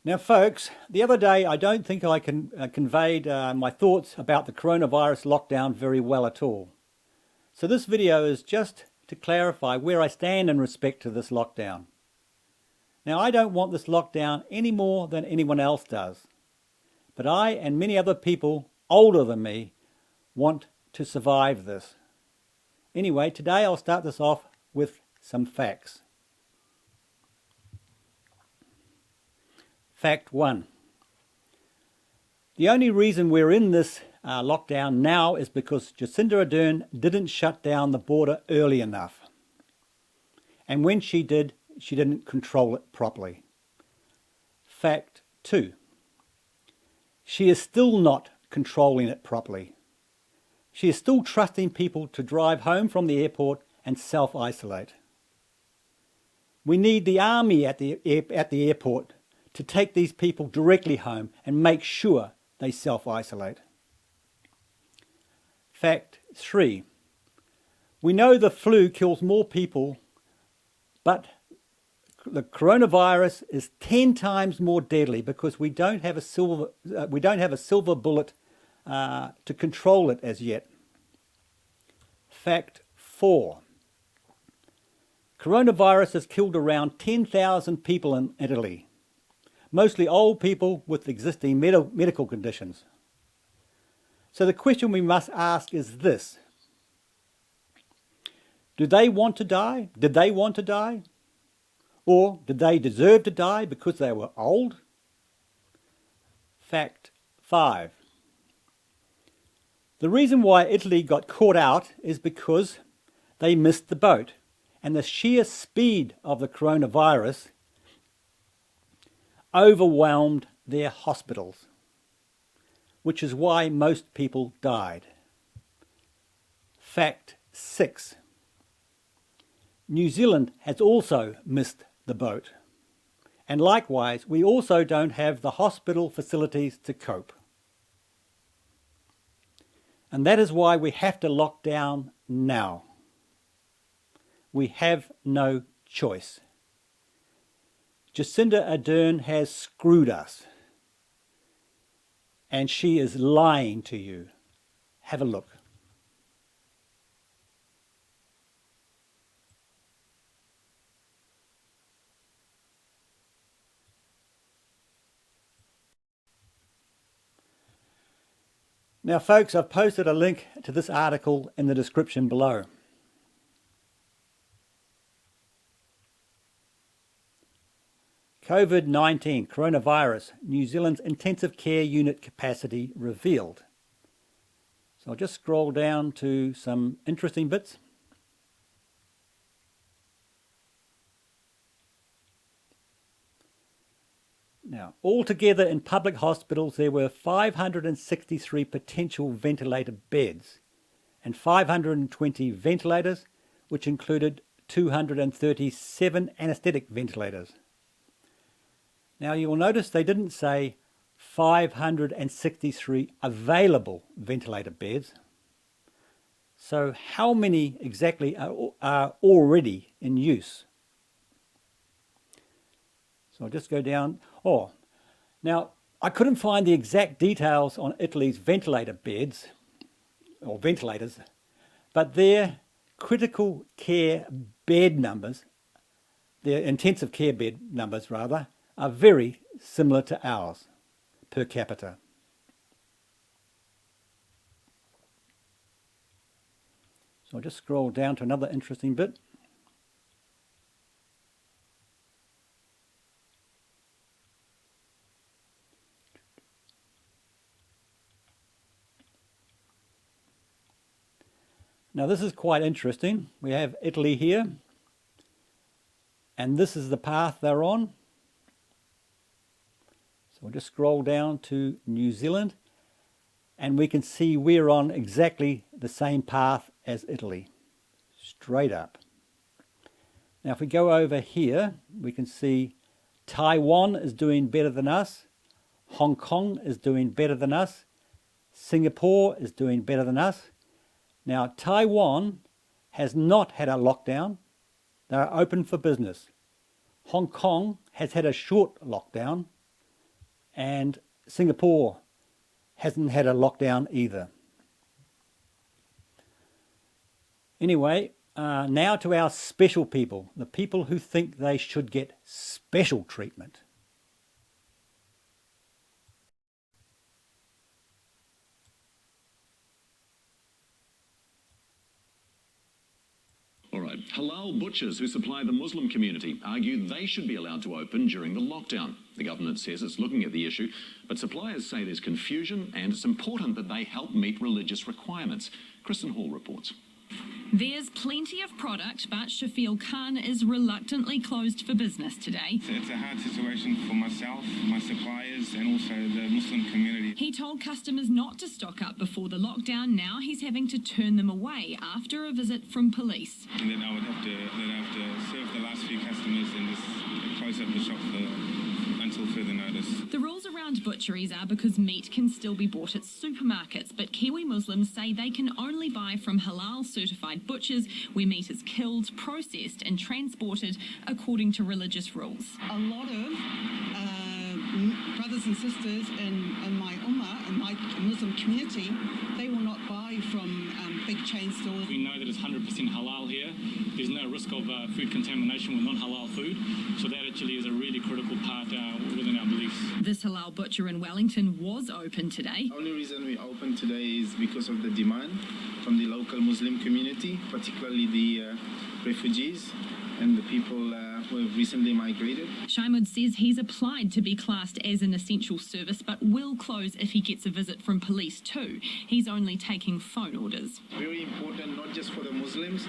Now, folks, the other day I don't think I conveyed my thoughts about the coronavirus lockdown very well at all. So this video is just to clarify where I stand in respect to this lockdown. Now, I don't want this lockdown any more than anyone else does. But I and many other people older than me want to survive this. Anyway, today I'll start this off with some facts. Fact 1. The only reason we're in this lockdown now is because Jacinda Ardern didn't shut down the border early enough. And when she did, she didn't control it properly. Fact 2. She is still not controlling it properly. She is still trusting people to drive home from the airport and self-isolate. We need the army at the airport to take these people directly home and make sure they self-isolate. Fact 3. We know the flu kills more people, but the coronavirus is 10 times more deadly because we don't have a silver bullet to control it as yet. Fact 4. Coronavirus has killed around 10,000 people in Italy, mostly old people with existing medical conditions. So the question we must ask is this: do they want to die? Did they want to die? Or did they deserve to die because they were old? Fact 5. The reason why Italy got caught out is because they missed the boat, and the sheer speed of the coronavirus overwhelmed their hospitals, which is why most people died. Fact 6. New Zealand has also missed the boat, and likewise we also don't have the hospital facilities to cope. And that is why we have to lock down now. We have no choice. Jacinda Ardern has screwed us. And she is lying to you. Have a look. Now, folks, I've posted a link to this article in the description below. COVID-19, coronavirus, New Zealand's intensive care unit capacity revealed. So I'll just scroll down to some interesting bits. Now, altogether in public hospitals there were 563 potential ventilator beds and 520 ventilators, which included 237 anaesthetic ventilators. Now you will notice they didn't say 563 available ventilator beds. So how many exactly are already in use? So I'll just go down. Oh, now I couldn't find the exact details on Italy's ventilator beds, or ventilators, but their critical care bed numbers, their intensive care bed numbers rather, are very similar to ours per capita. So I'll just scroll down to another interesting bit. Now this is quite interesting. We have Italy here, and this is the path they're on. So we'll just scroll down to New Zealand, and we can see we're on exactly the same path as Italy, straight up. Now if we go over here, we can see Taiwan is doing better than us, Hong Kong is doing better than us, Singapore is doing better than us. Now Taiwan has not had a lockdown. They are open for business. Hong Kong has had a short lockdown. and Singapore hasn't had a lockdown either. Anyway, now to our special people, the people who think they should get special treatment. All right, halal butchers who supply the Muslim community argue they should be allowed to open during the lockdown. The government says it's looking at the issue, but suppliers say there's confusion and it's important that they help meet religious requirements. Kristen Hall reports. There's plenty of product, but Shafiel Khan is reluctantly closed for business today. It's a hard situation for myself, my suppliers, and also the Muslim community. He told customers not to stock up before the lockdown. Now he's having to turn them away after a visit from police. And then I would have to serve the last few customers and just close up the shop until further notice. The rules around butcheries are because meat can still be bought at supermarkets, but Kiwi Muslims say they can only buy from halal certified butchers where meat is killed, processed and transported according to religious rules. A lot of brothers and sisters in my ummah, in my Muslim community, they will not buy from big chain stores. We know that it's 100% halal here. There's no risk of food contamination with non-halal food, so that actually is a really critical part within our beliefs. This halal butcher in Wellington was open today. The only reason we open today is because of the demand from the local Muslim community, particularly the refugees and the people who have recently migrated. Shaimud says he's applied to be classed as an essential service but will close if he gets a visit from police too. He's only taking phone orders. Very important not just for the Muslims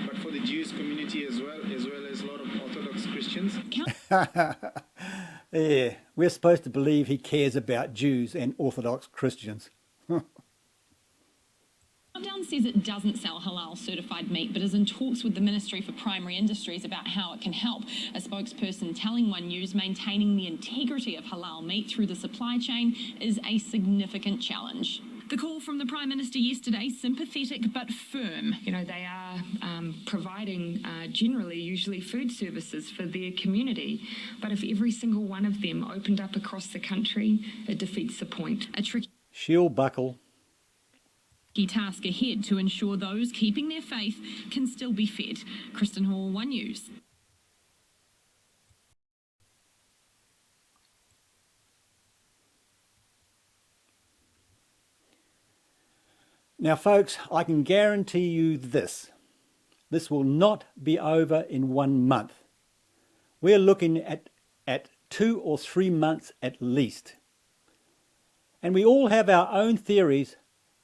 but for the Jewish community as well as a lot of Orthodox Christians. Yeah, we're supposed to believe he cares about Jews and Orthodox Christians. Countdown says it doesn't sell halal certified meat but is in talks with the Ministry for Primary Industries about how it can help. A spokesperson telling One News maintaining the integrity of halal meat through the supply chain is a significant challenge. The call from the Prime Minister yesterday, sympathetic but firm. You know, they are providing generally, usually food services for their community. But if every single one of them opened up across the country, it defeats the point. A tricky She'll buckle. task ahead to ensure those keeping their faith can still be fed. Kristen Hall, One News. Now, folks, I can guarantee you this. This will not be over in 1 month. We're looking at 2 or 3 months at least. And we all have our own theories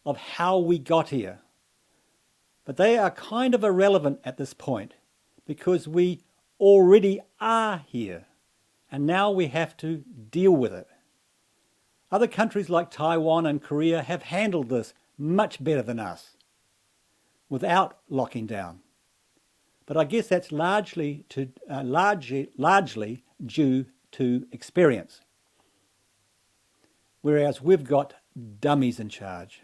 of how we got here. But they are kind of irrelevant at this point because we already are here. And now we have to deal with it. Other countries like Taiwan and Korea have handled this much better than us without locking down. But I guess that's largely due to experience. Whereas we've got dummies in charge.